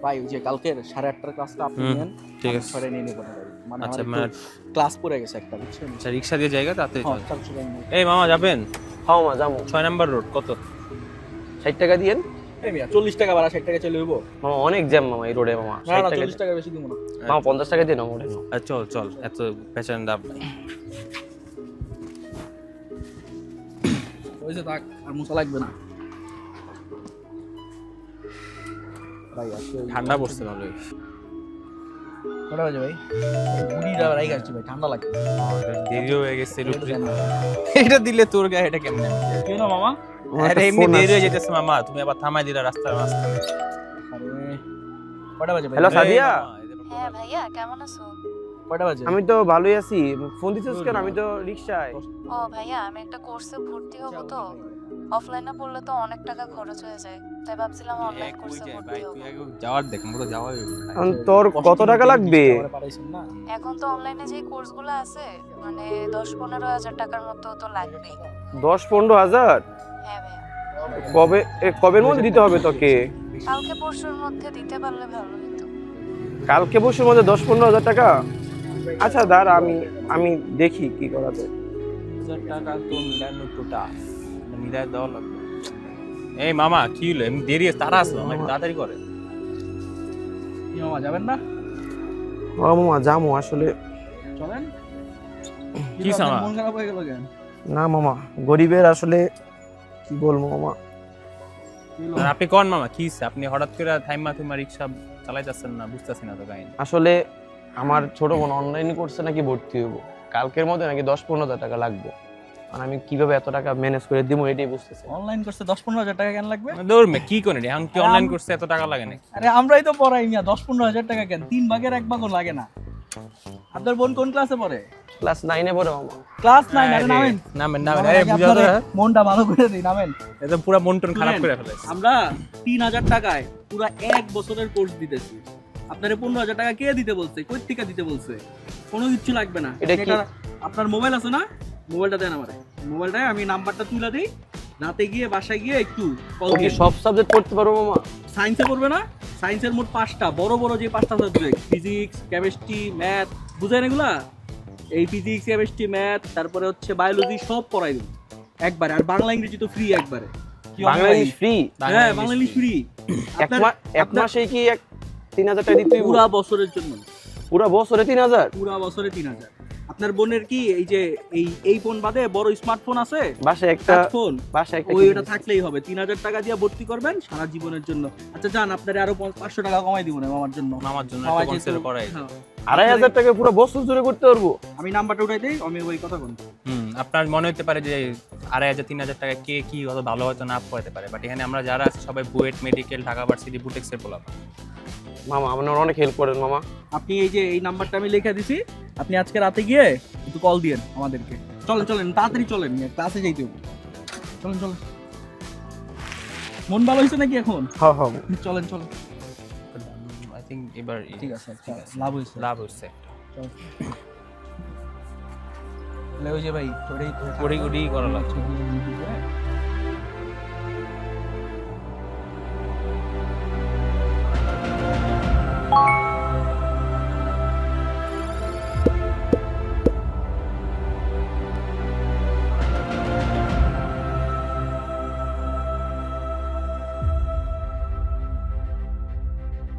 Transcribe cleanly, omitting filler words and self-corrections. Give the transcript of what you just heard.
ভাই ওই যে কালকের 8:30টার ক্লাসটা আপনি হুম, নেন, ঠিক আমি আছে। পরে নিয়ে নেবো না ভাই। মানে আচ্ছা, আমার মানে একটু ক্লাস পড়ে গেছে একটা, বুঝছেন? আচ্ছা, রিক্সা দিয়ে জায়গা তাতে হ্যাঁ, চল। চল চল। এই মামা যাবেন হ্যাঁ মা যাবো। 6 নাম্বার রোড কত? 60 টাকা দিয়েন। এই মিয়া 40 টাকা ভাড়া, 60 টাকা চলে হইবো? মামা অনেক জ্যাম মামা এই রোডে মামা। না 60 না, টাকা 40 টাকা বেশি দিব না। মামা 50 টাকা দিয়ে নাও ওটা। চল চল, এত পেছান দাব নাই। ওই যে থাক, আর মুছা লাগবে না ভাই। আজকে ঠান্ডা পড়ছে ভালো। কটা বাজে ভাই? বুড়িরা রাইগা আসছে ভাই, ঠান্ডা লাগছে। দেরি হয়ে গেছে একটু দেন না। এটা দিলে তোর গায়ে এটা কেমনে? কেন মামা? আরে এমনি দেরি হয়ে যেতেছে মামা, তুমি আবার থামাই দিলা রাস্তার মাঝখানে। আরে কটা বাজে ভাই? হ্যালো সাদিয়া। হ্যাঁ ভাইয়া, কেমন আছো? কটা বাজে? আমি তো ভালোই আছি। ফোন দিছিস কেন? আমি তো রিকশায়। ও ভাইয়া, আমি একটা কোর্সে ভর্তি হব তো, অফলাইনে পড়লে তো অনেক টাকা খরচ হয়ে যায়, তাই ভাবছিলাম অনলাইন কোর্সে ভর্তি হব। যাওয়ার দেখ, আমরা যাওয়াই তোর কত টাকা লাগবে? এখন তো অনলাইনে যে কোর্সগুলো আছে, মানে 10-15 হাজার টাকার মতো তো লাগবেই। 10-15 হাজার? হ্যাঁ ভাইয়া। কবের মধ্যে দিতে হবে তোকে? কালকে পরশুর মধ্যে দিতে পারলে ভালো হতো। কালকে পরশুর মধ্যে 10-15 হাজার টাকা? আচ্ছা দাঁড়া, আমি দেখি কি করা যায়। টাকা তো মিলানো তো টাফ, মিলাই দেওয়া লাগবে। এই মামা কি হলো? এমনি দেরি আছে, তারা আসলো, আমার তাড়াতাড়ি করে। কি মামা যাবেন না? ও মামা যামু আসলে। চলেন। কি সামা? মন খারাপ হয়ে গেল কেন? না মামা, গরিবের আসলে কি বলবো মামা। আর আপনি কোন মামা কি হইছে? আপনি হঠাৎ করে থাইমা রিকশা চালাইতেছেন না, বুঝতেছি না তো কাহিনী। আসলে আমার ছোট বোন অনলাইন কোর্সে নাকি ভর্তি হইব, কালকের মধ্যে নাকি 10-15 হাজার টাকা লাগবে। আর আমি কিভাবে এত টাকা ম্যানেজ করে দিব এটাই বুঝতেছি না। অনলাইন করতে 10-15 হাজার টাকা কেন লাগবে? দৌড় মে কি করে রে? কি অনলাইন করছে এত টাকা লাগে নাকি? আরে আমরাই তো পড়াই মিয়া, 10-15 হাজার টাকা কেন? 3 ভাগের 1 ভাগও লাগে না। আপনার বোন কোন ক্লাসে পড়ে? ক্লাস 9 এ পড়ে মামা। ক্লাস 9। আরে নামেন। নামেন আরে বুঝাও তো। মনটা ভালো করে দিই, নামেন। এটা পুরো মন টন খারাপ করে ফেলেছে। আমরা 3000 টাকায় পুরো 1 বছরের কোর্স দিতেছি। আপনারে 15 হাজার টাকা কে দিতে বলছে? কই থেকে দিতে বলছে? কোনো কিছু লাগবে না। এটা কি? আপনার মোবাইল আছে না? মোবাইলটা দেন আমারে। মোবাইলটায় আমি নাম্বারটা তুলে দেই, রাতে গিয়ে বাসায় গিয়ে একটু কল ও কি দিয়ে। সব সাবজেক্ট পড়তে পারবো মামা? সায়েন্সে পড়বে না? সায়েন্সের মোট 5টা বড় বড় যে 5টা সাবজেক্ট, ফিজিক্স, কেমিস্ট্রি, ম্যাথ, বুঝেন এগুলা? এই ফিজিক্স, কেমিস্ট্রি, ম্যাথ, তারপরে হচ্ছে বায়োলজি সব পড়াই দেব একবারে। আর বাংলা ইংরেজি তো ফ্রি একবারে। Bangla English free? হ্যাঁ, বাংলা ইংলিশ ফ্রি। এক মাসে কি 3000 টাকা দিতে হইব? পুরা বছরের জন্য। পুরো বছরে 3000? পুরা বছরে 3000। আপনার বোনের কি এই যে এই ফোন বাদে বড় স্মার্টফোন আছে? বাসায় একটা ফোন, বাসায় একটা ওইটা থাকলেই হবে। 3000 টাকা দিয়ে ভর্তি করবেন সারা জীবনের জন্য। আচ্ছা যান, আপনারে আরো 500 টাকা কমাই দিব না আমার জন্য। আমার জন্য সবাই একটা কনসিডার যেহেতু- করাই। হ্যাঁ। 2500 টাকা পুরো বছর জুড়ে করতে পারবো? আমি নাম্বারটা উঠাই দেই, আমি ওই কথা বলবো। আপনার মনে হতে পারে যে 2500-3000 টাকা কে কি কত ভালো হয়তো না পড়াতে পারে, বাট এখানে আমরা যারা আছে সবাই বুয়েট, মেডিকেল, ঢাকা ভার্সিটি, বুটেক্সের পোলাপান। মামা আপনার অনেক হেল্প করেন মামা। আপনি এই যে এই নাম্বারটা আমি লিখে দিছি, আপনি আজকে রাতে গিয়ে একটু কল দিয়েন আমাদেরকে। চলেন চলেন, তাড়াতাড়ি চলেন, ক্লাসে যাইতে হবে। চলেন চলেন। মন ভালো হয়েছে নাকি এখন? হ্যাঁ হ্যাঁ চলেন চলেন। আই থিংক এবার ঠিক আছে, লাভ হয়েছে। লাভ হচ্ছে। তাহলে ওই যে ভাই ওডি করা লাগছে।